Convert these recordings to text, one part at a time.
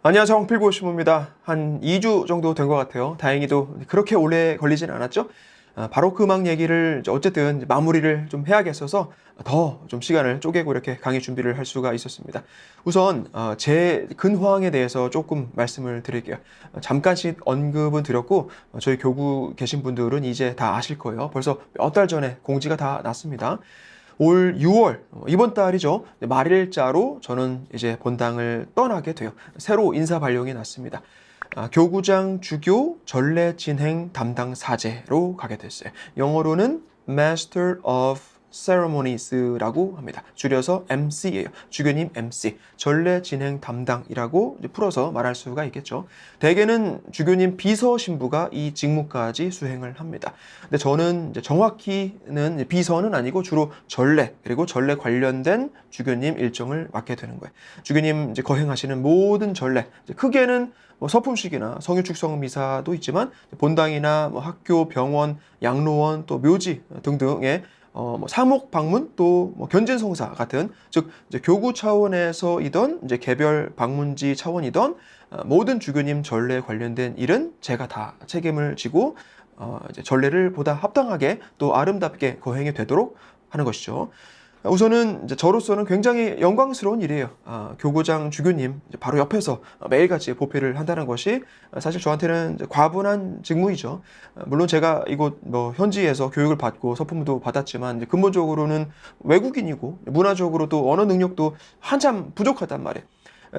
안녕하세요. 홍필고 신부입니다. 한 2주 정도 된 것 같아요. 다행히도 그렇게 오래 걸리진 않았죠. 바로 그 음악 얘기를 어쨌든 마무리를 좀 해야겠어서 더 좀 시간을 쪼개고 이렇게 강의 준비를 할 수가 있었습니다. 우선 제 근황에 대해서 조금 말씀을 드릴게요. 잠깐씩 언급은 드렸고 저희 교구 계신 분들은 이제 다 아실 거예요. 벌써 몇 달 전에 공지가 다 났습니다. 올 6월, 이번 달이죠. 말일자로 저는 이제 본당을 떠나게 돼요. 새로 인사 발령이 났습니다. 교구장 주교 전례 진행 담당 사제로 가게 됐어요. 영어로는 Master of Ceremonies라고 합니다. 줄여서 MC예요. 주교님 MC, 전례 진행 담당이라고 풀어서 말할 수가 있겠죠. 대개는 주교님 비서 신부가 이 직무까지 수행을 합니다. 근데 저는 이제 정확히는 비서는 아니고 주로 전례 그리고 전례 관련된 주교님 일정을 맡게 되는 거예요. 주교님 이제 거행하시는 모든 전례, 크게는 뭐 서품식이나 성유축성 미사도 있지만 본당이나 뭐 학교, 병원, 양로원, 또 묘지 등등의 뭐 사목 방문 또 뭐 견진성사 같은 즉 이제 교구 차원에서이던 이제 개별 방문지 차원이던 모든 주교님 전례 관련된 일은 제가 다 책임을 지고 이제 전례를 보다 합당하게 또 아름답게 거행이 되도록 하는 것이죠. 우선은 이제 저로서는 굉장히 영광스러운 일이에요. 교구장 주교님 바로 옆에서 매일같이 보필을 한다는 것이 사실 저한테는 과분한 직무이죠. 물론 제가 이곳 뭐 현지에서 교육을 받고 서품도 받았지만 이제 근본적으로는 외국인이고 문화적으로도 언어 능력도 한참 부족하단 말이에요.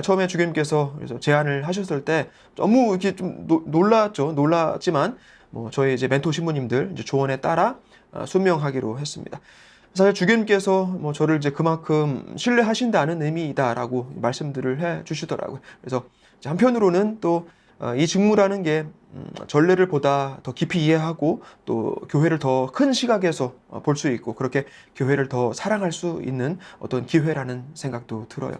처음에 주교님께서 그래서 제안을 하셨을 때 너무 이렇게 좀 놀랐죠. 놀랐지만 뭐 저희 이제 멘토 신부님들 이제 조언에 따라 순명하기로 했습니다. 사실 주교님께서 뭐 저를 이제 그만큼 신뢰하신다는 의미이다라고 말씀들을 해 주시더라고요. 그래서 한편으로는 또 이 직무라는 게 전례를 보다 더 깊이 이해하고 또 교회를 더 큰 시각에서 볼 수 있고 그렇게 교회를 더 사랑할 수 있는 어떤 기회라는 생각도 들어요.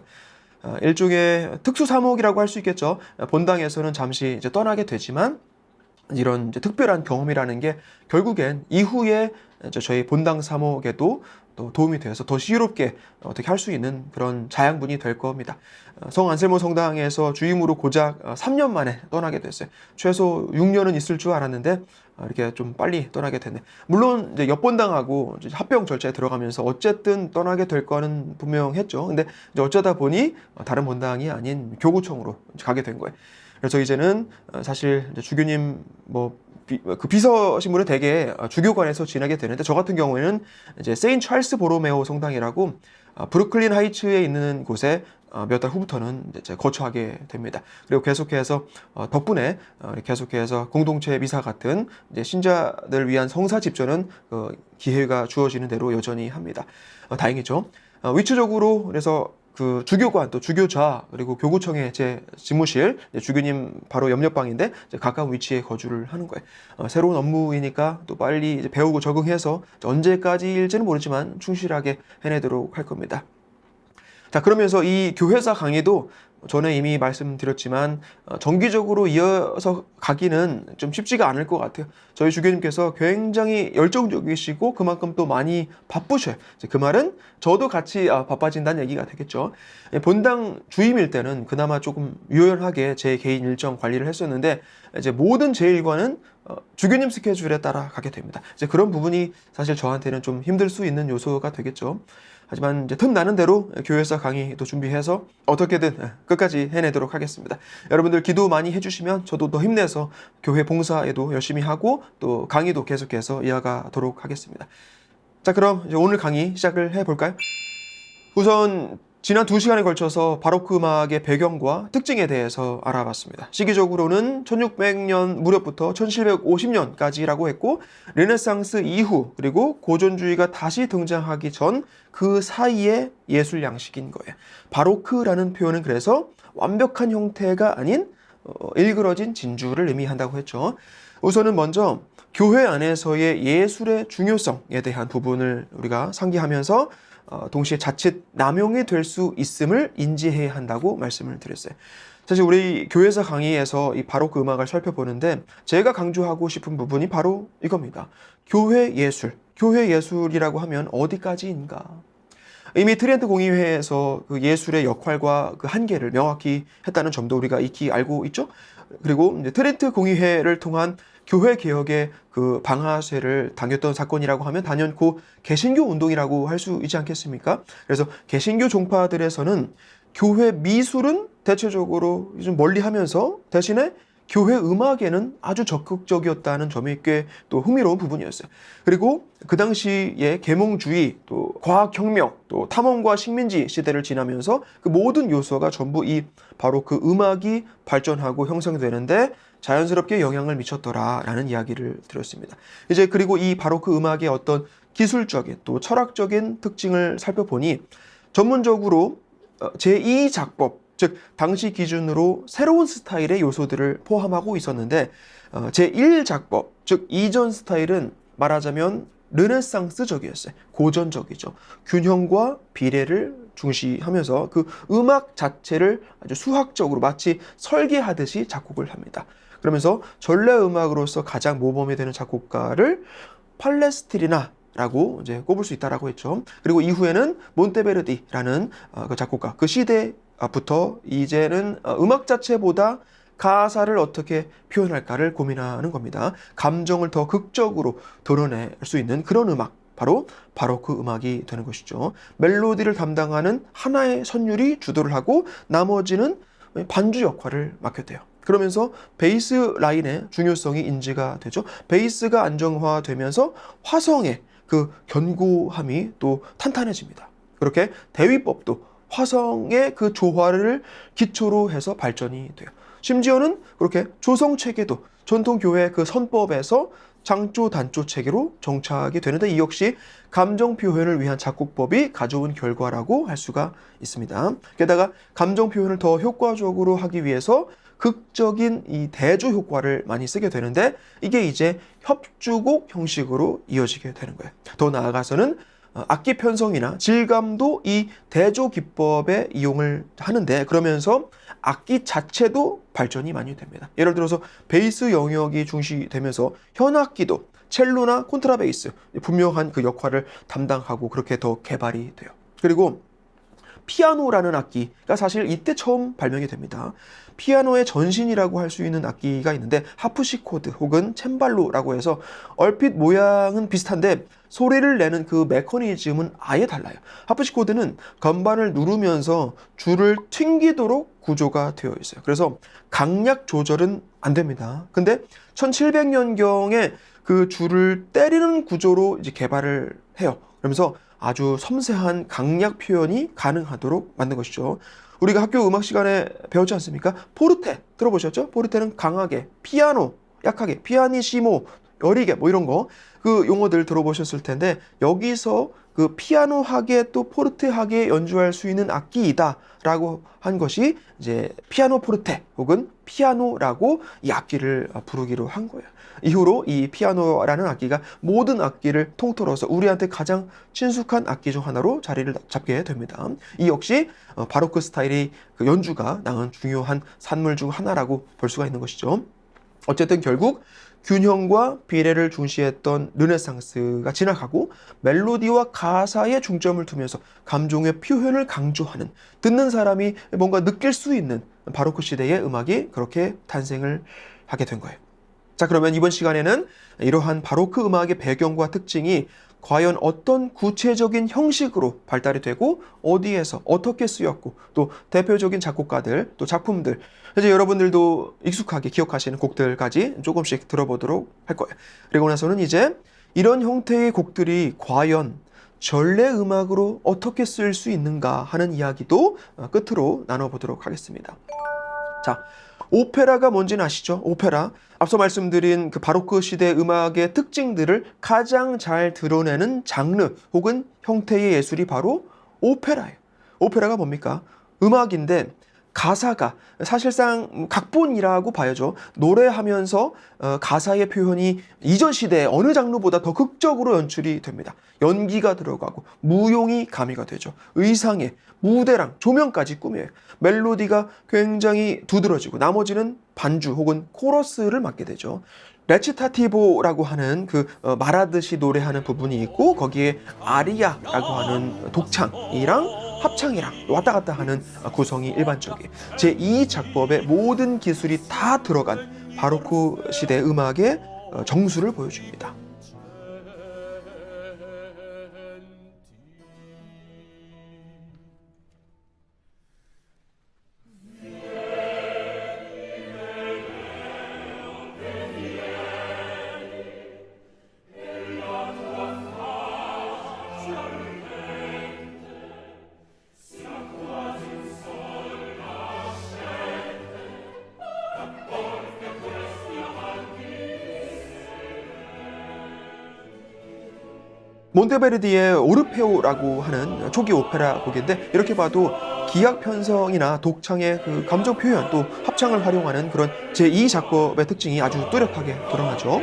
일종의 특수 사목이라고 할 수 있겠죠. 본당에서는 잠시 이제 떠나게 되지만 이런 이제 특별한 경험이라는 게 결국엔 이후에 이제 저희 본당 사목에도 또 도움이 되어서 더 시유롭게 어떻게 할 수 있는 그런 자양분이 될 겁니다. 성 안셀모 성당에서 주임으로 고작 3년 만에 떠나게 됐어요. 최소 6년은 있을 줄 알았는데 이렇게 좀 빨리 떠나게 됐네. 물론 이제 옆본당하고 이제 합병 절차에 들어가면서 어쨌든 떠나게 될 거는 분명했죠. 근데 이제 어쩌다 보니 다른 본당이 아닌 교구청으로 가게 된 거예요. 그래서 이제는 사실 이제 주교님 그 비서 신분은 대개 주교관에서 지내게 되는데 저 같은 경우에는 이제 세인 찰스 보로메오 성당이라고 브루클린 하이츠에 있는 곳에 몇 달 후부터는 이제 거처하게 됩니다. 그리고 계속해서 덕분에 계속해서 공동체 미사 같은 이제 신자들 위한 성사 집전은 기회가 주어지는 대로 여전히 합니다. 다행이죠. 위치적으로 그래서 그 주교관 또 주교좌 그리고 교구청의 제 집무실 주교님 바로 옆옆방인데 가까운 위치에 거주를 하는 거예요. 새로운 업무이니까 또 빨리 이제 배우고 적응해서 언제까지일지는 모르지만 충실하게 해내도록 할 겁니다. 자, 그러면서 이 교회사 강의도 전에 이미 말씀드렸지만 정기적으로 이어서 가기는 좀 쉽지가 않을 것 같아요. 저희 주교님께서 굉장히 열정적이시고 그만큼 또 많이 바쁘셔요. 그 말은 저도 같이 바빠진다는 얘기가 되겠죠. 본당 주임일 때는 그나마 조금 유연하게 제 개인 일정 관리를 했었는데 이제 모든 제 일과는 주교님 스케줄에 따라 가게 됩니다. 이제 그런 부분이 사실 저한테는 좀 힘들 수 있는 요소가 되겠죠. 하지만 이제 틈나는 대로 교회사 강의도 준비해서 어떻게든 끝까지 해내도록 하겠습니다. 여러분들 기도 많이 해주시면 저도 더 힘내서 교회 봉사에도 열심히 하고 또 강의도 계속해서 이어가도록 하겠습니다. 자, 그럼 이제 오늘 강의 시작을 해볼까요? 우선 지난 2시간에 걸쳐서 바로크 음악의 배경과 특징에 대해서 알아봤습니다. 시기적으로는 1600년 무렵부터 1750년까지라고 했고 르네상스 이후 그리고 고전주의가 다시 등장하기 전 그 사이의 예술 양식인 거예요. 바로크라는 표현은 그래서 완벽한 형태가 아닌 일그러진 진주를 의미한다고 했죠. 우선은 먼저 교회 안에서의 예술의 중요성에 대한 부분을 우리가 상기하면서 동시에 자칫 남용이 될 수 있음을 인지해야 한다고 말씀을 드렸어요. 사실 우리 교회사 강의에서 이 바로크 음악을 살펴보는데 제가 강조하고 싶은 부분이 바로 이겁니다. 교회 예술. 교회 예술이라고 하면 어디까지인가? 이미 트렌트 공의회에서 그 예술의 역할과 그 한계를 명확히 했다는 점도 우리가 익히 알고 있죠. 그리고 이제 트렌트 공의회를 통한 교회 개혁의 그 방아쇠를 당겼던 사건이라고 하면 단연코 개신교 운동이라고 할 수 있지 않겠습니까? 그래서 개신교 종파들에서는 교회 미술은 대체적으로 좀 멀리하면서 대신에 교회 음악에는 아주 적극적이었다는 점이 꽤 또 흥미로운 부분이었어요. 그리고 그 당시에 계몽주의, 또 과학혁명, 또 탐험과 식민지 시대를 지나면서 그 모든 요소가 전부 이 바로 그 음악이 발전하고 형성되는데 자연스럽게 영향을 미쳤더라라는 이야기를 드렸습니다. 이제 그리고 이 바로 그 음악의 어떤 기술적인 또 철학적인 특징을 살펴보니 전문적으로 제2작법, 즉 당시 기준으로 새로운 스타일의 요소들을 포함하고 있었는데 제1작법, 즉 이전 스타일은 말하자면 르네상스적이었어요. 고전적이죠. 균형과 비례를 중시하면서 그 음악 자체를 아주 수학적으로 마치 설계하듯이 작곡을 합니다. 그러면서 전래 음악으로서 가장 모범이 되는 작곡가를 팔레스트리나라고 이제 꼽을 수 있다라고 했죠. 그리고 이후에는 몬테베르디라는 그 작곡가, 그 시대부터 이제는 음악 자체보다 가사를 어떻게 표현할까를 고민하는 겁니다. 감정을 더 극적으로 드러낼 수 있는 그런 음악, 바로 바로크 음악이 되는 것이죠. 멜로디를 담당하는 하나의 선율이 주도를 하고 나머지는 반주 역할을 맡게 돼요. 그러면서 베이스 라인의 중요성이 인지가 되죠. 베이스가 안정화되면서 화성의 그 견고함이 또 탄탄해집니다. 그렇게 대위법도 화성의 그 조화를 기초로 해서 발전이 돼요. 심지어는 그렇게 조성 체계도 전통교회 그 선법에서 장조 단조 체계로 정착이 되는데 이 역시 감정 표현을 위한 작곡법이 가져온 결과라고 할 수가 있습니다. 게다가 감정 표현을 더 효과적으로 하기 위해서 극적인 이 대조 효과를 많이 쓰게 되는데 이게 이제 협주곡 형식으로 이어지게 되는 거예요. 더 나아가서는 악기 편성이나 질감도 이 대조 기법에 이용을 하는데 그러면서 악기 자체도 발전이 많이 됩니다. 예를 들어서 베이스 영역이 중시되면서 현악기도 첼로나 콘트라베이스 분명한 그 역할을 담당하고 그렇게 더 개발이 돼요. 그리고 피아노라는 악기가 사실 이때 처음 발명이 됩니다. 피아노의 전신이라고 할 수 있는 악기가 있는데 하프시코드 혹은 챈발로라고 해서 얼핏 모양은 비슷한데 소리를 내는 그 메커니즘은 아예 달라요. 하프시코드는 건반을 누르면서 줄을 튕기도록 구조가 되어 있어요. 그래서 강약 조절은 안 됩니다. 근데 1700년경에 그 줄을 때리는 구조로 이제 개발을 해요. 그러면서 아주 섬세한 강약 표현이 가능하도록 만든 것이죠. 우리가 학교 음악 시간에 배웠지 않습니까? 포르테 들어보셨죠? 포르테는 강하게, 피아노 약하게, 피아니시모 여리게 뭐 이런 거 그 용어들 들어보셨을 텐데 여기서 그 피아노하게 또 포르테하게 연주할 수 있는 악기이다라고 한 것이 이제 피아노 포르테 혹은 피아노라고 이 악기를 부르기로 한 거예요. 이후로 이 피아노라는 악기가 모든 악기를 통틀어서 우리한테 가장 친숙한 악기 중 하나로 자리를 잡게 됩니다. 이 역시 바로크 스타일의 그 연주가 낳은 중요한 산물 중 하나라고 볼 수가 있는 것이죠. 어쨌든 결국 균형과 비례를 중시했던 르네상스가 지나가고 멜로디와 가사에 중점을 두면서 감정의 표현을 강조하는 듣는 사람이 뭔가 느낄 수 있는 바로크 시대의 음악이 그렇게 탄생을 하게 된 거예요. 자, 그러면 이번 시간에는 이러한 바로크 음악의 배경과 특징이 과연 어떤 구체적인 형식으로 발달이 되고 어디에서 어떻게 쓰였고 또 대표적인 작곡가들 또 작품들 이제 여러분들도 익숙하게 기억하시는 곡들까지 조금씩 들어보도록 할 거예요. 그리고 나서는 이제 이런 형태의 곡들이 과연 전래 음악으로 어떻게 쓸 수 있는가 하는 이야기도 끝으로 나눠보도록 하겠습니다. 자, 오페라가 뭔지는 아시죠? 오페라. 앞서 말씀드린 그 바로크 시대 음악의 특징들을 가장 잘 드러내는 장르 혹은 형태의 예술이 바로 오페라예요. 오페라가 뭡니까? 음악인데 가사가 사실상 각본이라고 봐야죠. 노래하면서 가사의 표현이 이전 시대의 어느 장르보다 더 극적으로 연출이 됩니다. 연기가 들어가고 무용이 가미가 되죠. 의상에 무대랑 조명까지 꾸며요. 멜로디가 굉장히 두드러지고 나머지는 반주 혹은 코러스를 맡게 되죠. 레치타티보라고 하는 말하듯이 노래하는 부분이 있고 거기에 아리아라고 하는 독창이랑 합창이랑 왔다 갔다 하는 구성이 일반적이에요. 제2 작법의 모든 기술이 다 들어간 바로크 시대 음악의 정수를 보여줍니다. 몬테베르디의 오르페오라고 하는 초기 오페라 곡인데 이렇게 봐도 기악 편성이나 독창의 감정 표현 또 합창을 활용하는 그런 제2 작법의 특징이 아주 뚜렷하게 드러나죠.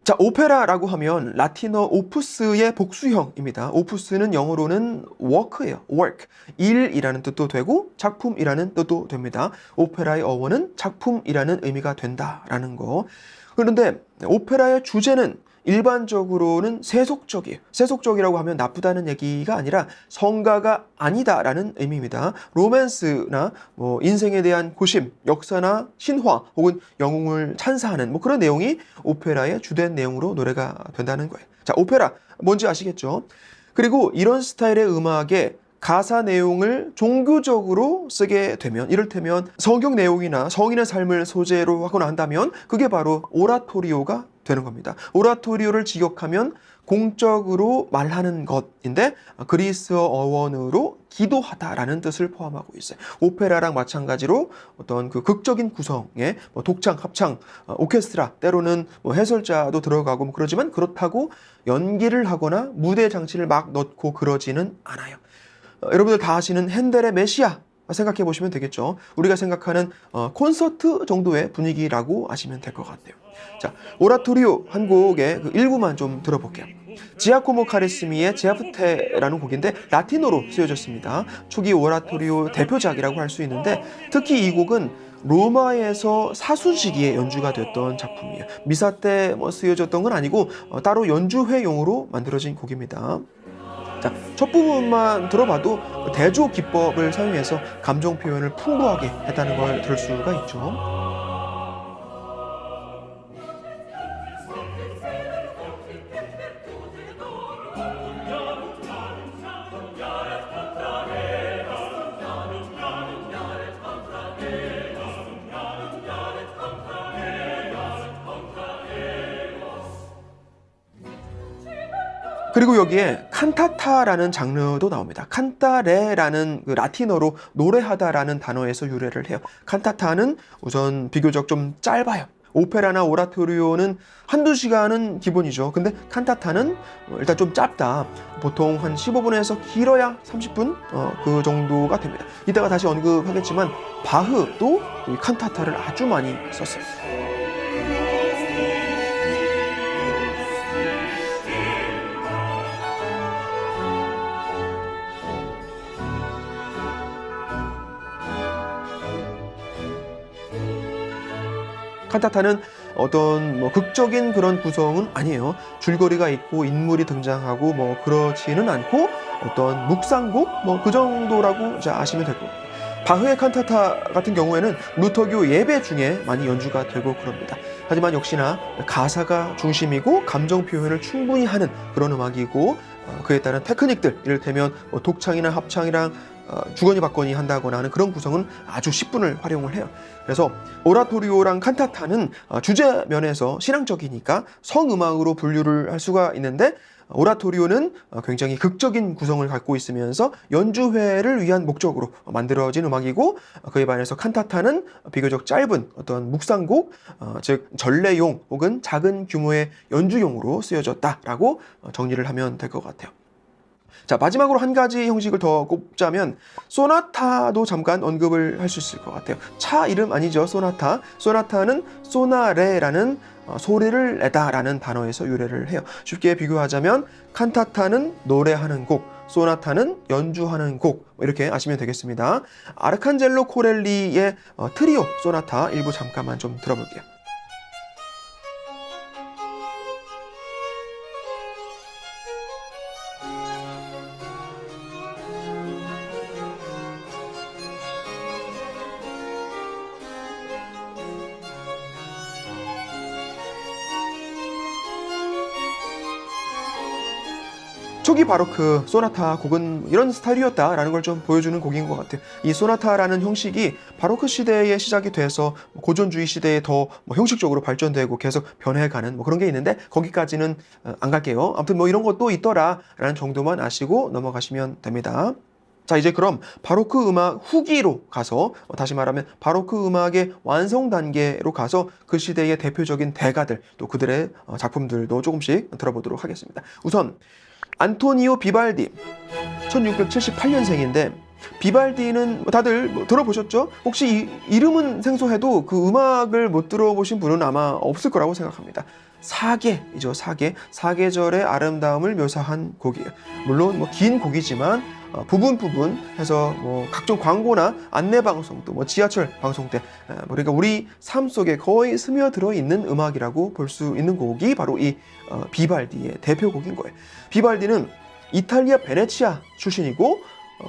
자, 오페라라고 하면 라틴어 오푸스의 복수형입니다. 오푸스는 영어로는 work예요. work. 일이라는 뜻도 되고 작품이라는 뜻도 됩니다. 오페라의 어원은 작품이라는 의미가 된다라는 거. 그런데 오페라의 주제는 일반적으로는 세속적이에요. 세속적이라고 하면 나쁘다는 얘기가 아니라 성가가 아니다라는 의미입니다. 로맨스나 인생에 대한 고심, 역사나 신화 혹은 영웅을 찬사하는 그런 내용이 오페라의 주된 내용으로 노래가 된다는 거예요. 자, 오페라 뭔지 아시겠죠? 그리고 이런 스타일의 음악에 가사 내용을 종교적으로 쓰게 되면 이를테면 성경 내용이나 성인의 삶을 소재로 하거나 한다면 그게 바로 오라토리오가 되는 겁니다. 오라토리오를 직역하면 공적으로 말하는 것인데 그리스어 어원으로 기도하다라는 뜻을 포함하고 있어요. 오페라랑 마찬가지로 어떤 극적인 구성에 독창, 합창, 오케스트라, 때로는 해설자도 들어가고 그러지만 그렇다고 연기를 하거나 무대 장치를 막 넣고 그러지는 않아요. 여러분들 다 아시는 핸델의 메시아 생각해 보시면 되겠죠. 우리가 생각하는 콘서트 정도의 분위기라고 아시면 될 것 같아요. 자, 오라토리오 한 곡의 일부만 좀 들어볼게요. 지아코모 카리스미의 제아프테라는 곡인데 라틴어로 쓰여졌습니다. 초기 오라토리오 대표작이라고 할 수 있는데 특히 이 곡은 로마에서 사수 시기에 연주가 됐던 작품이에요. 미사 때 쓰여졌던 건 아니고 따로 연주회용으로 만들어진 곡입니다. 자, 첫 부분만 들어봐도 대조 기법을 사용해서 감정 표현을 풍부하게 했다는 걸 들을 수가 있죠. 그리고 여기에 칸타타라는 장르도 나옵니다. 칸타레라는 라틴어로 노래하다라는 단어에서 유래를 해요. 칸타타는 우선 비교적 좀 짧아요. 오페라나 오라토리오는 한두 시간은 기본이죠. 근데 칸타타는 일단 좀 짧다. 보통 한 15분에서 길어야 30분 그 정도가 됩니다. 이따가 다시 언급하겠지만 바흐도 이 칸타타를 아주 많이 썼어요. 칸타타는 어떤 극적인 그런 구성은 아니에요. 줄거리가 있고 인물이 등장하고 그렇지는 않고 어떤 묵상곡 그 정도라고 아시면 될 거예요. 바흐의 칸타타 같은 경우에는 루터교 예배 중에 많이 연주가 되고 그럽니다. 하지만 역시나 가사가 중심이고 감정 표현을 충분히 하는 그런 음악이고 그에 따른 테크닉들 이를테면 독창이나 합창이랑 주거니 받거니 한다거나 하는 그런 구성은 아주 10분을 활용을 해요. 그래서 오라토리오랑 칸타타는 주제 면에서 신앙적이니까 성음악으로 분류를 할 수가 있는데 오라토리오는 굉장히 극적인 구성을 갖고 있으면서 연주회를 위한 목적으로 만들어진 음악이고 그에 반해서 칸타타는 비교적 짧은 어떤 묵상곡, 즉 전래용 혹은 작은 규모의 연주용으로 쓰여졌다라고 정리를 하면 될 것 같아요. 자, 마지막으로 한 가지 형식을 더 꼽자면 소나타도 잠깐 언급을 할 수 있을 것 같아요. 차 이름 아니죠, 소나타. 소나타는 소나레라는 소리를 내다라는 단어에서 유래를 해요. 쉽게 비교하자면 칸타타는 노래하는 곡, 소나타는 연주하는 곡, 이렇게 아시면 되겠습니다. 아르칸젤로 코렐리의 트리오 소나타 일부 잠깐만 좀 들어볼게요. 초기 바로크 소나타 곡은 이런 스타일이었다라는 걸 좀 보여주는 곡인 것 같아요. 이 소나타라는 형식이 바로크 시대에 시작이 돼서 고전주의 시대에 더 형식적으로 발전되고 계속 변해가는 그런 게 있는데 거기까지는 안 갈게요. 아무튼 이런 것도 있더라라는 정도만 아시고 넘어가시면 됩니다. 자, 이제 그럼 바로크 음악 후기로 가서, 다시 말하면 바로크 음악의 완성 단계로 가서 그 시대의 대표적인 대가들, 또 그들의 작품들도 조금씩 들어보도록 하겠습니다. 우선 안토니오 비발디, 1678년생인데 비발디는 다들 들어보셨죠? 혹시 이름은 생소해도 그 음악을 못 들어보신 분은 아마 없을 거라고 생각합니다. 사계이죠. 사계절의 아름다움을 묘사한 곡이에요. 물론 긴 곡이지만 부분 해서 각종 광고나 안내 방송, 또 지하철 방송 때 그러니까 우리 삶 속에 거의 스며들어 있는 음악이라고 볼 수 있는 곡이 바로 이 비발디의 대표곡인 거예요. 비발디는 이탈리아 베네치아 출신이고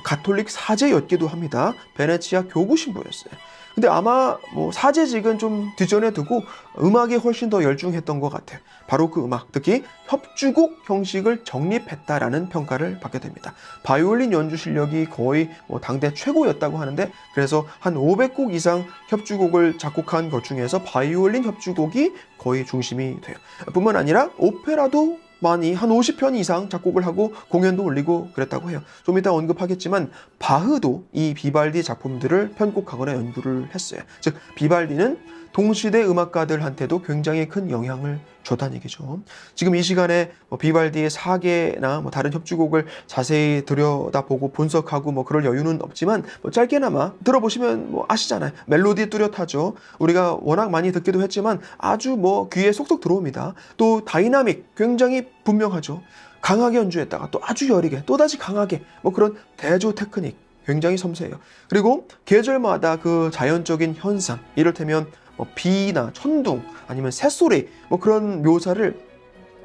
가톨릭 사제였기도 합니다. 베네치아 교구 신부였어요. 근데 아마 사제직은 좀 뒷전에 두고 음악에 훨씬 더 열중했던 것 같아요. 바로 그 음악, 특히 협주곡 형식을 정립했다라는 평가를 받게 됩니다. 바이올린 연주 실력이 거의 당대 최고였다고 하는데, 그래서 한 500곡 이상 협주곡을 작곡한 것 중에서 바이올린 협주곡이 거의 중심이 돼요. 뿐만 아니라 오페라도 많이 한 50편 이상 작곡을 하고 공연도 올리고 그랬다고 해요. 좀 이따 언급하겠지만 바흐도 이 비발디 작품들을 편곡하거나 연주를 했어요. 즉 비발디는 동시대 음악가들한테도 굉장히 큰 영향을 줬다는 얘기죠. 지금 이 시간에 비발디의 사계나 다른 협주곡을 자세히 들여다보고 분석하고 그럴 여유는 없지만 짧게나마 들어보시면 아시잖아요. 멜로디 뚜렷하죠. 우리가 워낙 많이 듣기도 했지만 아주 귀에 쏙쏙 들어옵니다. 또 다이나믹 굉장히 분명하죠. 강하게 연주했다가 또 아주 여리게 또다시 강하게 그런 대조 테크닉 굉장히 섬세해요. 그리고 계절마다 그 자연적인 현상, 이를테면 비나 천둥 아니면 새소리 그런 묘사를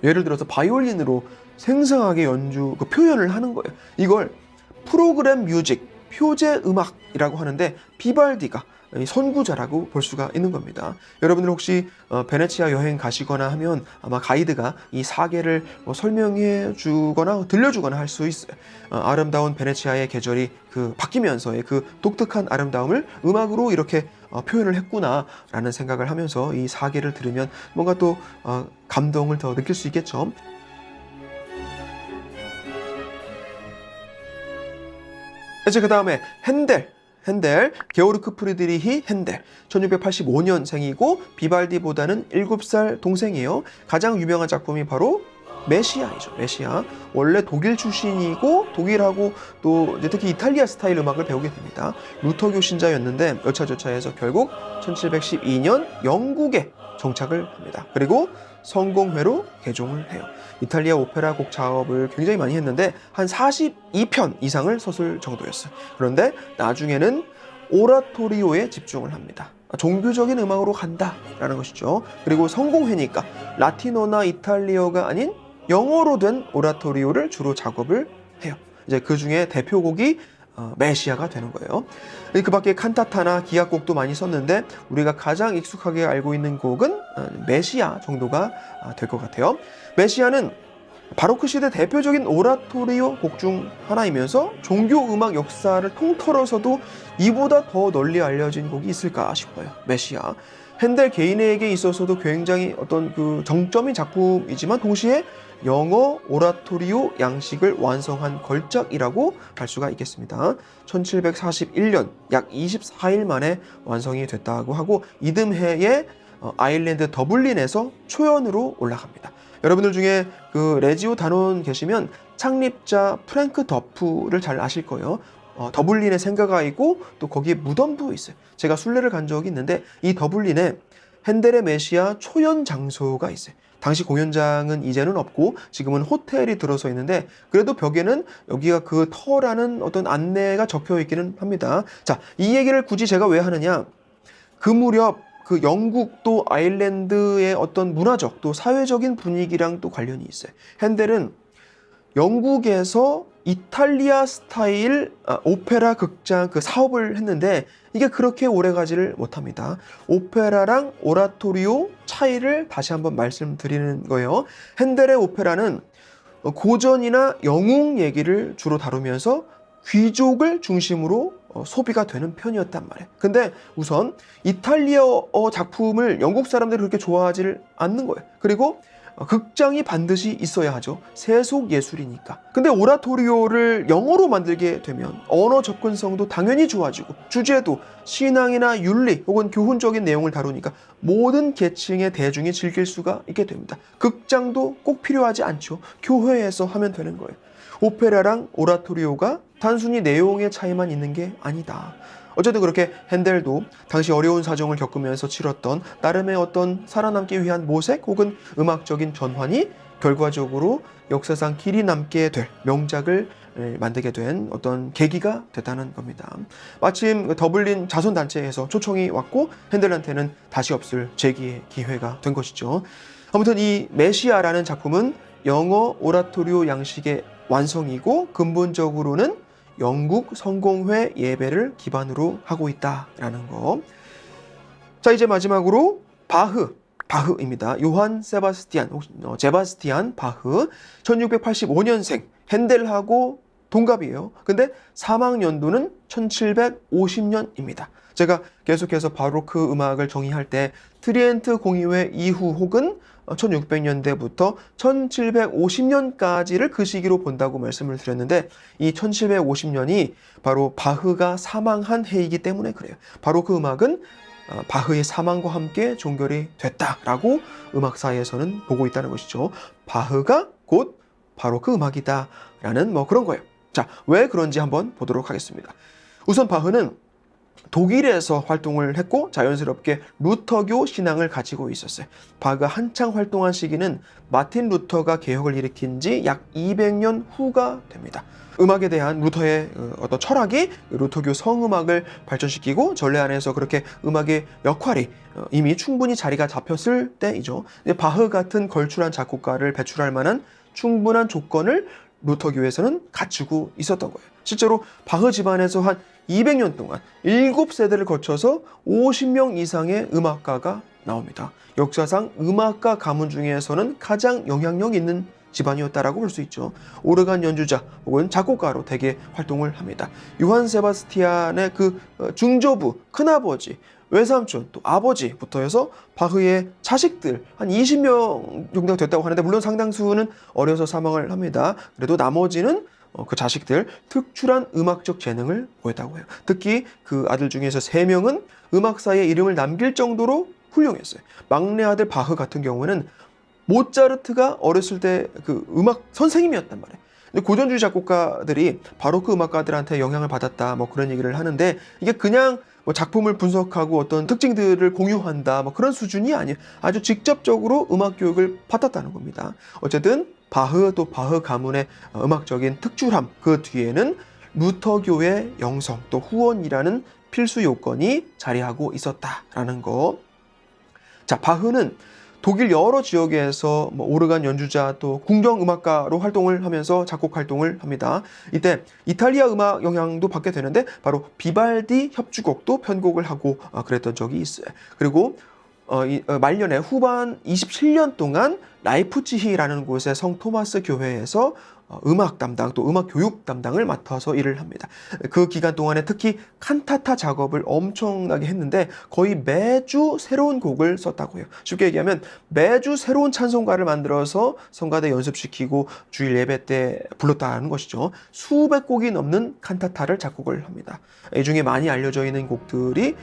예를 들어서 바이올린으로 생생하게 연주 표현을 하는 거예요. 이걸 프로그램 뮤직, 표제 음악이라고 하는데 비발디가 선구자라고 볼 수가 있는 겁니다. 여러분들 혹시 베네치아 여행 가시거나 하면 아마 가이드가 이 사계를 설명해 주거나 들려주거나 할 수 있어요. 아름다운 베네치아의 계절이 바뀌면서의 그 독특한 아름다움을 음악으로 이렇게 표현을 했구나라는 생각을 하면서 이 사계를 들으면 뭔가 또 감동을 더 느낄 수 있겠죠. 이제 그 다음에 핸델, 게오르크 프리드리히 핸델, 1685년생이고 비발디보다는 7살 동생이에요. 가장 유명한 작품이 바로 메시아이죠. 메시아. 원래 독일 출신이고 독일하고 또 특히 이탈리아 스타일 음악을 배우게 됩니다. 루터교 신자였는데 여차저차해서 결국 1712년 영국에 정착을 합니다. 그리고 성공회로 개종을 해요. 이탈리아 오페라 곡 작업을 굉장히 많이 했는데 한 42편 이상을 썼을 정도였어요. 그런데 나중에는 오라토리오에 집중을 합니다. 종교적인 음악으로 간다라는 것이죠. 그리고 성공회니까 라틴어나 이탈리어가 아닌 영어로 된 오라토리오를 주로 작업을 해요. 이제 그 중에 대표곡이 메시아가 되는 거예요. 그 밖에 칸타타나 기악곡도 많이 썼는데 우리가 가장 익숙하게 알고 있는 곡은 메시아 정도가 될 것 같아요. 메시아는 바로크 시대 대표적인 오라토리오 곡 중 하나이면서 종교 음악 역사를 통틀어서도 이보다 더 널리 알려진 곡이 있을까 싶어요. 메시아. 핸델 개인에게 있어서도 굉장히 어떤 정점인 작품이지만 동시에 영어 오라토리오 양식을 완성한 걸작이라고 할 수가 있겠습니다. 1741년 약 24일 만에 완성이 됐다고 하고 이듬해에 아일랜드 더블린에서 초연으로 올라갑니다. 여러분들 중에 레지오 단원 계시면 창립자 프랭크 더프를 잘 아실 거예요. 더블린에 생가가 있고 또 거기에 무덤도 있어요. 제가 순례를 간 적이 있는데 이 더블린에 핸델의 메시아 초연 장소가 있어요. 당시 공연장은 이제는 없고 지금은 호텔이 들어서 있는데 그래도 벽에는 여기가 그 터라는 어떤 안내가 적혀 있기는 합니다. 자, 이 얘기를 굳이 제가 왜 하느냐? 그 무렵 그 영국 또 아일랜드의 어떤 문화적 또 사회적인 분위기랑 또 관련이 있어요. 핸델은 영국에서 이탈리아 스타일 오페라 극장 그 사업을 했는데 이게 그렇게 오래 가지를 못합니다. 오페라랑 오라토리오 차이를 다시 한번 말씀드리는 거예요. 핸델의 오페라는 고전이나 영웅 얘기를 주로 다루면서 귀족을 중심으로 소비가 되는 편이었단 말이에요. 근데 우선 이탈리아어 작품을 영국 사람들이 그렇게 좋아하지를 않는 거예요. 그리고 극장이 반드시 있어야 하죠. 세속 예술이니까. 근데 오라토리오를 영어로 만들게 되면 언어 접근성도 당연히 좋아지고 주제도 신앙이나 윤리 혹은 교훈적인 내용을 다루니까 모든 계층의 대중이 즐길 수가 있게 됩니다. 극장도 꼭 필요하지 않죠. 교회에서 하면 되는 거예요. 오페라랑 오라토리오가 단순히 내용의 차이만 있는 게 아니다. 어쨌든 그렇게 핸델도 당시 어려운 사정을 겪으면서 치렀던 나름의 어떤 살아남기 위한 모색 혹은 음악적인 전환이 결과적으로 역사상 길이 남게 될 명작을 만들게 된 어떤 계기가 됐다는 겁니다. 마침 더블린 자선단체에서 초청이 왔고 핸델한테는 다시 없을 재기의 기회가 된 것이죠. 아무튼 이 메시아라는 작품은 영어 오라토리오 양식의 완성이고 근본적으로는 영국 성공회 예배를 기반으로 하고 있다라는 거. 자, 이제 마지막으로 바흐입니다. 요한 제바스티안 바흐, 1685년생, 핸델하고 동갑이에요. 근데 사망 연도는 1750년입니다. 제가 계속해서 바로크 음악을 정의할 때 트리엔트 공의회 이후 혹은 1600년대부터 1750년까지를 그 시기로 본다고 말씀을 드렸는데 이 1750년이 바로 바흐가 사망한 해이기 때문에 그래요. 바로크 음악은 바흐의 사망과 함께 종결이 됐다라고 음악사에서는 보고 있다는 것이죠. 바흐가 곧 바로크 음악이다라는 뭐 그런 거예요. 자, 왜 그런지 한번 보도록 하겠습니다. 우선 바흐는 독일에서 활동을 했고 자연스럽게 루터교 신앙을 가지고 있었어요. 바흐가 한창 활동한 시기는 마틴 루터가 개혁을 일으킨 지 약 200년 후가 됩니다. 음악에 대한 루터의 어떤 철학이 루터교 성음악을 발전시키고 전례 안에서 그렇게 음악의 역할이 이미 충분히 자리가 잡혔을 때이죠. 바흐 같은 걸출한 작곡가를 배출할 만한 충분한 조건을 루터교에서는 갖추고 있었던 거예요. 실제로 바흐 집안에서 한 200년 동안 7세대를 거쳐서 50명 이상의 음악가가 나옵니다. 역사상 음악가 가문 중에서는 가장 영향력 있는 집안이었다라고 볼 수 있죠. 오르간 연주자 혹은 작곡가로 대개 활동을 합니다. 요한 세바스티안의 그 중조부, 큰아버지, 외삼촌, 또 아버지부터 해서 바흐의 자식들 한 20명 정도 됐다고 하는데 물론 상당수는 어려서 사망을 합니다. 그래도 나머지는 그 자식들 특출한 음악적 재능을 보였다고 해요. 특히 그 아들 중에서 3명은 음악사에 이름을 남길 정도로 훌륭했어요. 막내 아들 바흐 같은 경우는 모차르트가 어렸을 때 그 음악 선생님이었단 말이에요. 근데 고전주의 작곡가들이 바로크 음악가들한테 영향을 받았다 뭐 그런 얘기를 하는데 이게 그냥 뭐 작품을 분석하고 어떤 특징들을 공유한다 뭐 그런 수준이 아니에요. 아주 직접적으로 음악 교육을 받았다는 겁니다. 어쨌든 바흐 또 바흐 가문의 음악적인 특출함 그 뒤에는 루터교의 영성 또 후원이라는 필수 요건이 자리하고 있었다라는 거. 자, 바흐는 독일 여러 지역에서 뭐 오르간 연주자 또 궁정 음악가로 활동을 하면서 작곡 활동을 합니다. 이때 이탈리아 음악 영향도 받게 되는데 바로 비발디 협주곡도 편곡을 하고 그랬던 적이 있어요. 그리고 말년에 후반 27년 동안 라이프치히라는 곳의 성 토마스 교회에서 음악 담당 또 음악 교육 담당을 맡아서 일을 합니다. 그 기간 동안에 특히 칸타타 작업을 엄청나게 했는데 거의 매주 새로운 곡을 썼다고 해요. 쉽게 얘기하면 매주 새로운 찬송가를 만들어서 성가대 연습시키고 주일 예배 때 불렀다는 것이죠. 수백 곡이 넘는 칸타타를 작곡을 합니다. 이 중에 많이 알려져 있는 곡들이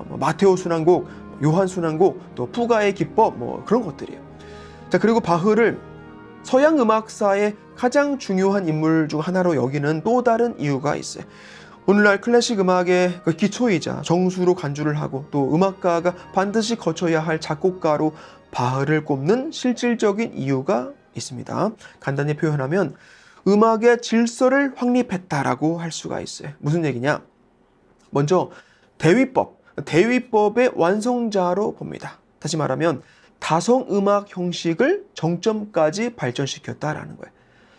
마테오 순환곡, 요한 순환곡, 또 푸가의 기법 뭐 그런 것들이에요. 자, 그리고 바흐를 서양 음악사의 가장 중요한 인물 중 하나로 여기는 또 다른 이유가 있어요. 오늘날 클래식 음악의 그 기초이자 정수로 간주를 하고 또 음악가가 반드시 거쳐야 할 작곡가로 바흐를 꼽는 실질적인 이유가 있습니다. 간단히 표현하면 음악의 질서를 확립했다라고 할 수가 있어요. 무슨 얘기냐? 먼저 대위법의 완성자로 봅니다. 다시 말하면 다성음악 형식을 정점까지 발전시켰다라는 거예요.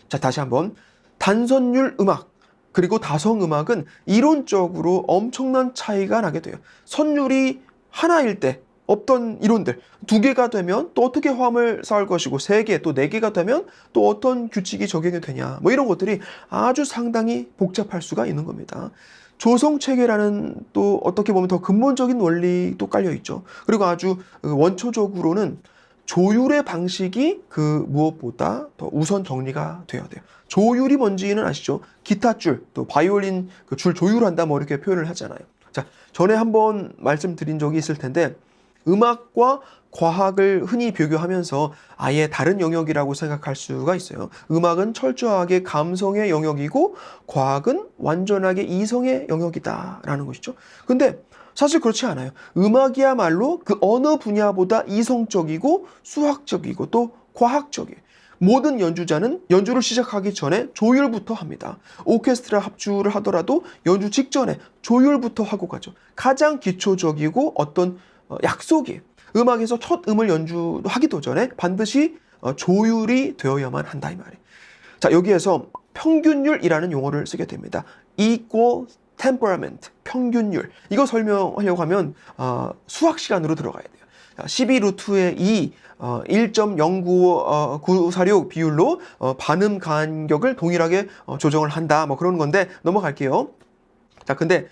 자, 다시 한번 단선율 음악 그리고 다성음악은 이론적으로 엄청난 차이가 나게 돼요. 선율이 하나일 때 없던 이론들 2개가 되면 또 어떻게 화음을 쌓을 것이고 3개 또 4개가 되면 또 어떤 규칙이 적용이 되냐 뭐 이런 것들이 아주 상당히 복잡할 수가 있는 겁니다. 조성체계라는 또 어떻게 보면 더 근본적인 원리도 깔려 있죠. 그리고 아주 원초적으로는 조율의 방식이 그 무엇보다 더 우선 정리가 되어야 돼요. 조율이 뭔지는 아시죠? 기타 줄, 또 바이올린 그 줄 조율한다 뭐 이렇게 표현을 하잖아요. 자, 전에 한번 말씀드린 적이 있을 텐데 음악과 과학을 흔히 비교하면서 아예 다른 영역이라고 생각할 수가 있어요. 음악은 철저하게 감성의 영역이고 과학은 완전하게 이성의 영역이다라는 것이죠. 근데 사실 그렇지 않아요. 음악이야말로 그 어느 분야보다 이성적이고 수학적이고 또 과학적이에요. 모든 연주자는 연주를 시작하기 전에 조율부터 합니다. 오케스트라 합주를 하더라도 연주 직전에 조율부터 하고 가죠. 가장 기초적이고 어떤 약속이에요. 음악에서 첫 음을 연주하기도 전에 반드시 조율이 되어야만 한다 이 말이에요. 자, 여기에서 평균율이라는 용어를 쓰게 됩니다. Equal temperament, 평균율. 이거 설명하려고 하면 수학 시간으로 들어가야 돼요. 12루트의 2, 1.09946 비율로 반음 간격을 동일하게 조정을 한다. 뭐 그런 건데 넘어갈게요. 자, 근데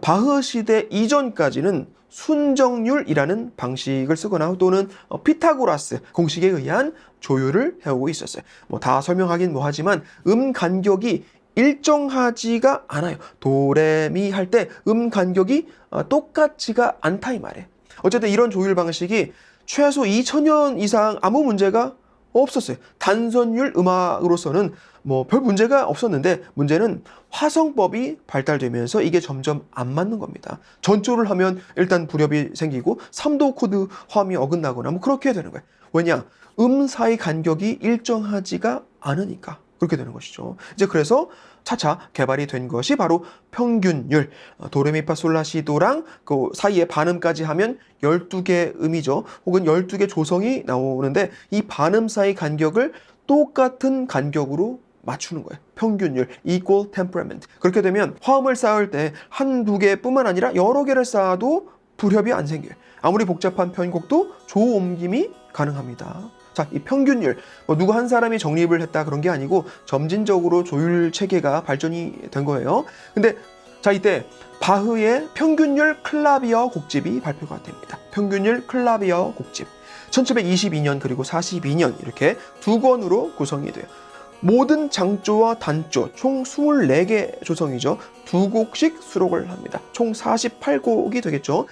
바흐 시대 이전까지는 순정률이라는 방식을 쓰거나 또는 피타고라스 공식에 의한 조율을 해오고 있었어요. 뭐 다 설명하긴 뭐하지만 음 간격이 일정하지가 않아요. 도레미 할 때 음 간격이 똑같지가 않다 이 말이에요. 어쨌든 이런 조율 방식이 최소 2000년 이상 아무 문제가 없었어요. 단선율 음악으로서는 뭐 별 문제가 없었는데 문제는 화성법이 발달되면서 이게 점점 안 맞는 겁니다. 전조를 하면 일단 불협이 생기고 3도 코드 화음이 어긋나거나 뭐 그렇게 되는 거예요. 왜냐? 음 사이 간격이 일정하지가 않으니까 그렇게 되는 것이죠. 이제 그래서 차차 개발이 된 것이 바로 평균율. 도레미파솔라시도랑 그 사이에 반음까지 하면 12개 음이죠. 혹은 12개 조성이 나오는데 이 반음 사이 간격을 똑같은 간격으로 맞추는 거예요. 평균율, equal temperament. 그렇게 되면 화음을 쌓을 때 한두 개뿐만 아니라 여러 개를 쌓아도 불협이 안 생겨요. 아무리 복잡한 편곡도 조옮김이 가능합니다. 자, 이 평균율, 누구 한 사람이 정립을 했다 그런 게 아니고 점진적으로 조율 체계가 발전이 된 거예요. 근데 자, 이때 바흐의 평균율 클라비어 곡집이 발표가 됩니다. 평균율 클라비어 곡집. 1722년 그리고 42년 이렇게 2권으로 구성이 돼요. 모든 장조와 단조 총 24개 조성이죠. 2곡씩 수록을 합니다. 총 48곡이 되겠죠.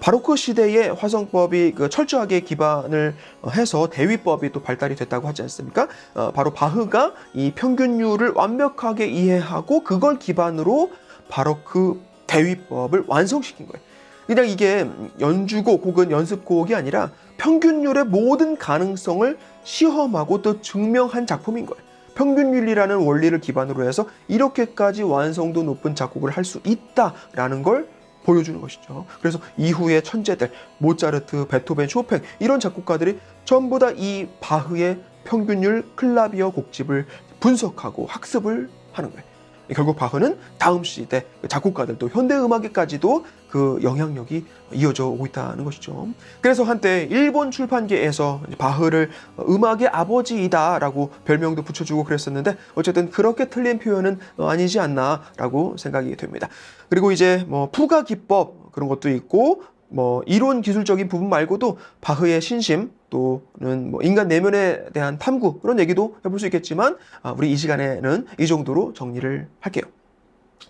바로크 시대의 화성법이 철저하게 기반을 해서 대위법이 또 발달이 됐다고 하지 않습니까? 바로 바흐가 이 평균율을 완벽하게 이해하고 그걸 기반으로 바로크 대위법을 완성시킨 거예요. 그냥 이게 연주곡 혹은 연습곡이 아니라 평균율의 모든 가능성을 시험하고 또 증명한 작품인 거예요. 평균율이라는 원리를 기반으로 해서 이렇게까지 완성도 높은 작곡을 할 수 있다라는 걸 보여주는 것이죠. 그래서 이후의 천재들, 모차르트, 베토벤, 쇼팽 이런 작곡가들이 전부 다 이 바흐의 평균율 클라비어 곡집을 분석하고 학습을 하는 거예요. 결국 바흐는 다음 시대 작곡가들 또 현대음악에까지도 그 영향력이 이어져 오고 있다는 것이죠. 그래서 한때 일본 출판계에서 바흐를 음악의 아버지이다라고 별명도 붙여주고 그랬었는데 어쨌든 그렇게 틀린 표현은 아니지 않나라고 생각이 됩니다. 그리고 이제 뭐 푸가 기법 그런 것도 있고 뭐 이론 기술적인 부분 말고도 바흐의 신심 또는 뭐 인간 내면에 대한 탐구 그런 얘기도 해볼 수 있겠지만 우리 이 시간에는 이 정도로 정리를 할게요.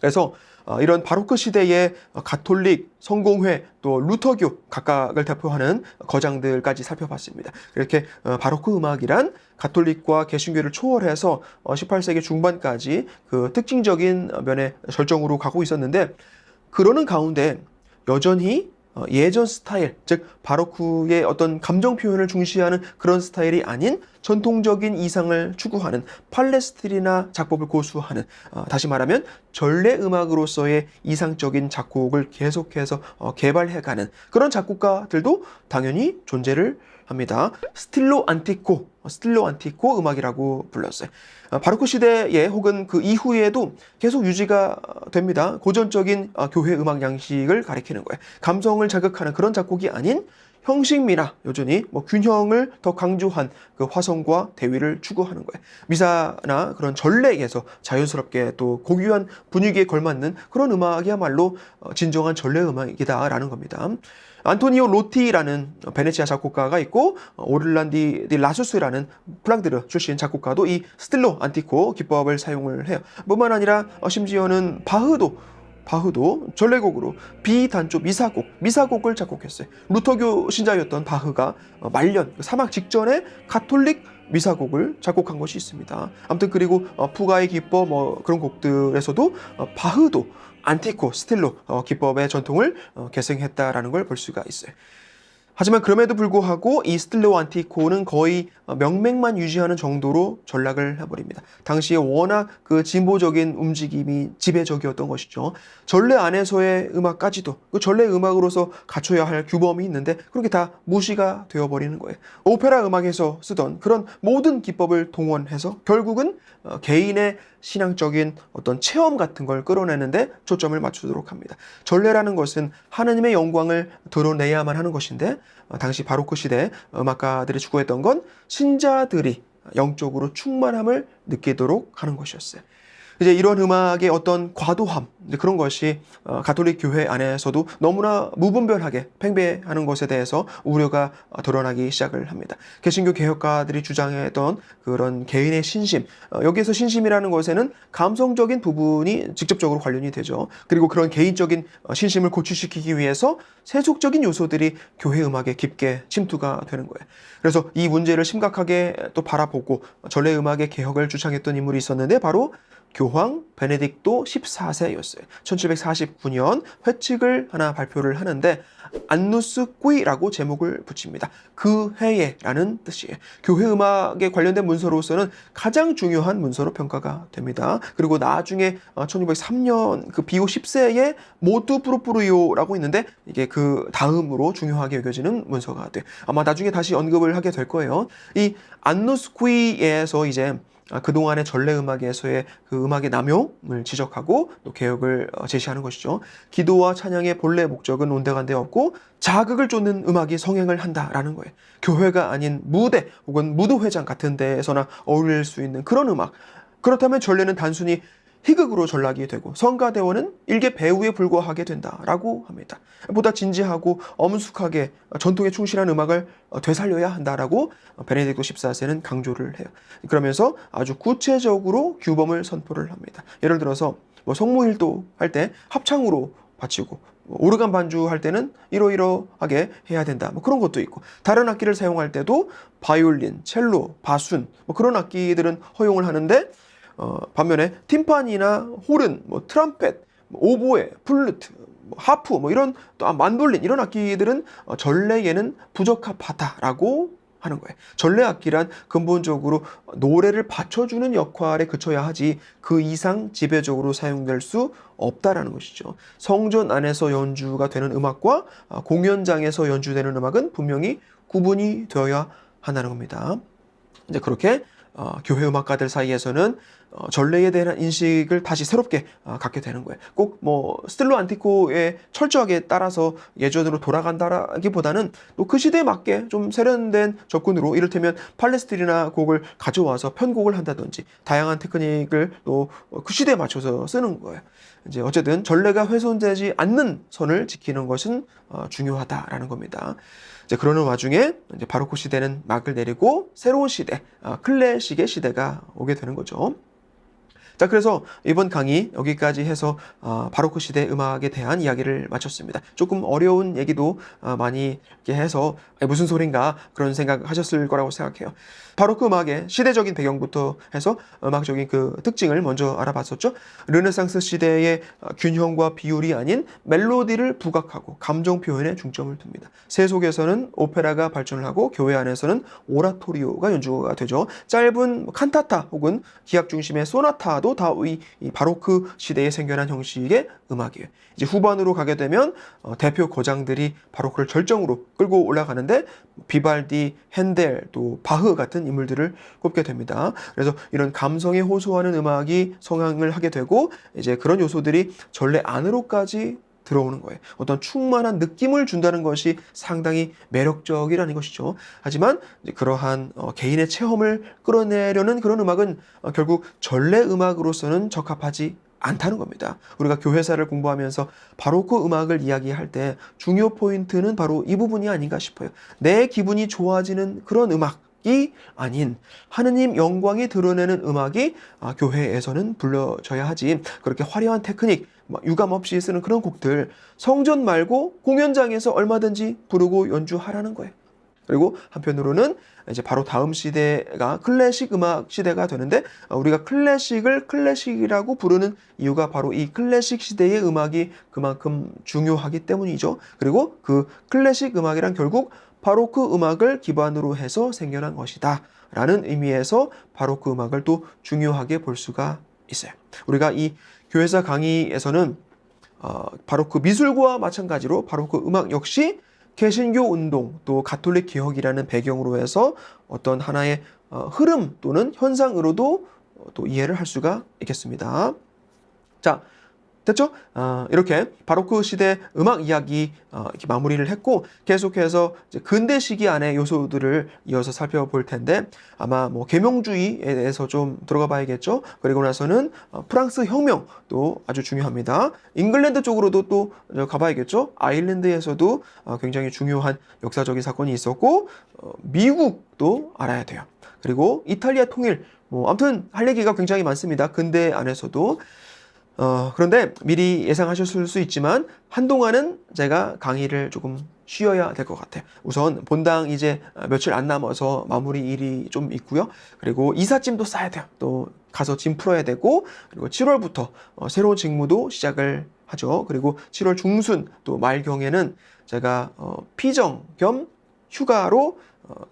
그래서 이런 바로크 시대의 가톨릭, 성공회, 또 루터교 각각을 대표하는 거장들까지 살펴봤습니다. 이렇게 바로크 음악이란 가톨릭과 개신교를 초월해서 18세기 중반까지 그 특징적인 면의 절정으로 가고 있었는데, 그러는 가운데 여전히 예전 스타일, 즉 바로크의 어떤 감정 표현을 중시하는 그런 스타일이 아닌 전통적인 이상을 추구하는 팔레스트리나 작법을 고수하는, 다시 말하면 전래 음악으로서의 이상적인 작곡을 계속해서 개발해가는 그런 작곡가들도 당연히 존재를 합니다. 스틸로 안티코 음악이라고 불렀어요. 바로크 시대에 혹은 그 이후에도 계속 유지가 됩니다. 고전적인 교회 음악 양식을 가리키는 거예요. 감성을 자극하는 그런 작곡이 아닌 형식미나 여전히 균형을 더 강조한 그 화성과 대위를 추구하는 거예요. 미사나 그런 전래에서 자연스럽게 또 고귀한 분위기에 걸맞는 그런 음악이야말로 진정한 전래 음악이다라는 겁니다. 안토니오 로티라는 베네치아 작곡가가 있고, 오를란디 디 라수스라는 프랑드르 출신 작곡가도 이 스틸로 안티코 기법을 사용을 해요. 뿐만 아니라 심지어는 바흐도 전래곡으로 비단조 미사곡을 작곡했어요. 루터교 신자였던 바흐가 말년 사막 직전에 가톨릭 미사곡을 작곡한 것이 있습니다. 아무튼 그리고 푸가의 기법 그런 곡들에서도 바흐도 안티코 스틸로 기법의 전통을 계승했다라는 걸 볼 수가 있어요. 하지만 그럼에도 불구하고 이 스틸로 안티코는 거의 명맥만 유지하는 정도로 전락을 해버립니다. 당시에 워낙 그 진보적인 움직임이 지배적이었던 것이죠. 전래 안에서의 음악까지도 그 전래 음악으로서 갖춰야 할 규범이 있는데 그렇게 다 무시가 되어버리는 거예요. 오페라 음악에서 쓰던 그런 모든 기법을 동원해서 결국은 개인의 신앙적인 어떤 체험 같은 걸 끌어내는데 초점을 맞추도록 합니다. 전래라는 것은 하느님의 영광을 드러내야만 하는 것인데, 당시 바로크 시대 음악가들이 추구했던 건 신자들이 영적으로 충만함을 느끼도록 하는 것이었어요. 이제 이런 음악의 어떤 과도함, 그런 것이 가톨릭 교회 안에서도 너무나 무분별하게 팽배하는 것에 대해서 우려가 드러나기 시작을 합니다. 개신교 개혁가들이 주장했던 그런 개인의 신심, 여기에서 신심이라는 것에는 감성적인 부분이 직접적으로 관련이 되죠. 그리고 그런 개인적인 신심을 고취시키기 위해서 세속적인 요소들이 교회 음악에 깊게 침투가 되는 거예요. 그래서 이 문제를 심각하게 또 바라보고 전래 음악의 개혁을 주창했던 인물이 있었는데 바로 교황 베네딕토 14세였어요. 1749년 회칙을 하나 발표를 하는데 안누스 꾸이라고 제목을 붙입니다. 그 해에라는 뜻이에요. 교회 음악에 관련된 문서로서는 가장 중요한 문서로 평가가 됩니다. 그리고 나중에 1603년 그 비오 10세에 모투 프로프루요라고 있는데 이게 그 다음으로 중요하게 여겨지는 문서가 돼요. 아마 나중에 다시 언급을 하게 될 거예요. 이 안누스 꾸이에서 이제 그동안의 전래 음악에서의 그 음악의 남용을 지적하고 또 개혁을 제시하는 것이죠. 기도와 찬양의 본래 목적은 온데간데 없고 자극을 쫓는 음악이 성행을 한다라는 거예요. 교회가 아닌 무대 혹은 무도회장 같은 데에서나 어울릴 수 있는 그런 음악. 그렇다면 전래는 단순히 희극으로 전락이 되고 성가대원은 일개 배우에 불과하게 된다라고 합니다. 보다 진지하고 엄숙하게 전통에 충실한 음악을 되살려야 한다라고 베네딕토 14세는 강조를 해요. 그러면서 아주 구체적으로 규범을 선포를 합니다. 예를 들어서 성모일도 할 때 합창으로 바치고 오르간 반주할 때는 이러이러하게 해야 된다. 그런 것도 있고, 다른 악기를 사용할 때도 바이올린, 첼로, 바순 그런 악기들은 허용을 하는데, 반면에 팀파니나 호른, 트럼펫, 오보에, 플루트, 하프, 이런 또 만돌린 이런 악기들은 전래에는 부적합하다라고 하는 거예요. 전래 악기란 근본적으로 노래를 받쳐주는 역할에 그쳐야 하지 그 이상 지배적으로 사용될 수 없다라는 것이죠. 성전 안에서 연주가 되는 음악과 공연장에서 연주되는 음악은 분명히 구분이 되어야 한다는 겁니다. 이제 그렇게 교회 음악가들 사이에서는 전래에 대한 인식을 다시 새롭게 갖게 되는 거예요. 꼭 스틸로 안티코에 철저하게 따라서 예전으로 돌아간다라기보다는 또 그 시대에 맞게 좀 세련된 접근으로, 이를테면 팔레스트리나 곡을 가져와서 편곡을 한다든지 다양한 테크닉을 또 그 시대에 맞춰서 쓰는 거예요. 이제 어쨌든 전래가 훼손되지 않는 선을 지키는 것은 중요하다라는 겁니다. 이제 그러는 와중에 이제 바로크 시대는 막을 내리고 새로운 시대, 클래식의 시대가 오게 되는 거죠. 자, 그래서 이번 강의 여기까지 해서 바로크 시대 음악에 대한 이야기를 마쳤습니다. 조금 어려운 얘기도 많이 이렇게 해서 무슨 소린가 그런 생각 하셨을 거라고 생각해요. 바로크 음악의 시대적인 배경부터 해서 음악적인 그 특징을 먼저 알아봤었죠. 르네상스 시대의 균형과 비율이 아닌 멜로디를 부각하고 감정 표현에 중점을 둡니다. 세속에서는 오페라가 발전을 하고 교회 안에서는 오라토리오가 연주가 되죠. 짧은 칸타타 혹은 기악 중심의 소나타도 다 이 바로크 시대에 생겨난 형식의 음악이에요. 이제 후반으로 가게 되면 대표 거장들이 바로크를 절정으로 끌고 올라가는데 비발디, 핸델, 또 바흐 같은 인물들을 꼽게 됩니다. 그래서 이런 감성에 호소하는 음악이 성향을 하게 되고 이제 그런 요소들이 전래 안으로까지 들어오는 거예요. 어떤 충만한 느낌을 준다는 것이 상당히 매력적이라는 것이죠. 하지만 이제 그러한 개인의 체험을 끌어내려는 그런 음악은 결국 전래 음악으로서는 적합하지 않다는 겁니다. 우리가 교회사를 공부하면서 바로크 음악을 이야기할 때 중요 포인트는 바로 이 부분이 아닌가 싶어요. 내 기분이 좋아지는 그런 음악이 아닌 하느님 영광이 드러내는 음악이 교회에서는 불러져야 하지, 그렇게 화려한 테크닉 유감 없이 쓰는 그런 곡들 성전 말고 공연장에서 얼마든지 부르고 연주하라는 거예요. 그리고 한편으로는 이제 바로 다음 시대가 클래식 음악 시대가 되는데 우리가 클래식을 클래식이라고 부르는 이유가 바로 이 클래식 시대의 음악이 그만큼 중요하기 때문이죠. 그리고 그 클래식 음악이란 결국 바로크 음악을 기반으로 해서 생겨난 것이다 라는 의미에서 바로크 음악을 또 중요하게 볼 수가 있어요. 우리가 이 교회사 강의에서는 바로크 미술과 마찬가지로 바로크 음악 역시 개신교 운동 또 가톨릭 개혁이라는 배경으로 해서 어떤 하나의 흐름 또는 현상으로도 또 이해를 할 수가 있겠습니다. 자, 됐죠? 이렇게 바로크 시대 음악 이야기 이렇게 마무리를 했고 계속해서 이제 근대 시기 안의 요소들을 이어서 살펴볼 텐데 아마 뭐 계명주의에 대해서 좀 들어가 봐야겠죠. 그리고 나서는 프랑스 혁명 또 아주 중요합니다. 잉글랜드 쪽으로도 또 가봐야겠죠. 아일랜드에서도 굉장히 중요한 역사적인 사건이 있었고 미국도 알아야 돼요. 그리고 이탈리아 통일 뭐 아무튼 할 얘기가 굉장히 많습니다. 근대 안에서도. 그런데 미리 예상하셨을 수 있지만 한동안은 제가 강의를 조금 쉬어야 될 것 같아요. 우선 본당 이제 며칠 안 남아서 마무리 일이 좀 있고요. 그리고 이삿짐도 싸야 돼요. 또 가서 짐 풀어야 되고 그리고 7월부터 새로운 직무도 시작을 하죠. 그리고 7월 중순 또 말경에는 제가 피정 겸 휴가로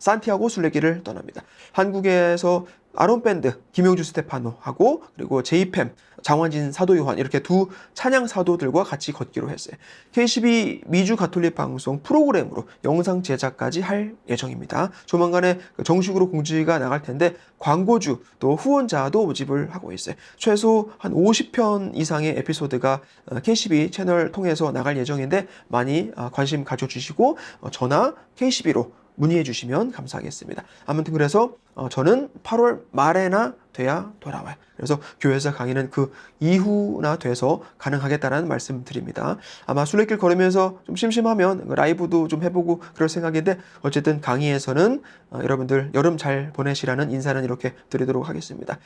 산티아고 순례길을 떠납니다. 한국에서 아론 밴드 김용주 스테파노하고 그리고 제이팸 장원진 사도 요한 이렇게 두 찬양 사도들과 같이 걷기로 했어요. KCB 미주 가톨릭 방송 프로그램으로 영상 제작까지 할 예정입니다. 조만간에 정식으로 공지가 나갈 텐데 광고주 또 후원자도 모집을 하고 있어요. 최소 한 50편 이상의 에피소드가 KCB 채널 통해서 나갈 예정인데 많이 관심 가져주시고 전화 KCB로 문의해 주시면 감사하겠습니다. 아무튼 그래서 저는 8월 말에나 돼야 돌아와요. 그래서 교회에서 강의는 그 이후나 돼서 가능하겠다는 말씀 드립니다. 아마 순례길 걸으면서 좀 심심하면 라이브도 좀 해보고 그럴 생각인데 어쨌든 강의에서는 여러분들 여름 잘 보내시라는 인사는 이렇게 드리도록 하겠습니다.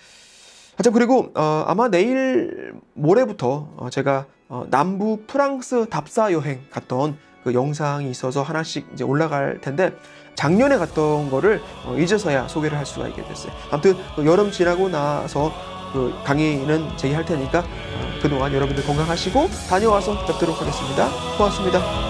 자, 그리고 아마 내일 모레부터 제가 남부 프랑스 답사 여행 갔던 그 영상이 있어서 하나씩 이제 올라갈 텐데 작년에 갔던 거를 이제서야 소개를 할 수가 있게 됐어요. 아무튼 여름 지나고 나서 그 강의는 재개할 테니까 그동안 여러분들 건강하시고 다녀와서 뵙도록 하겠습니다. 고맙습니다.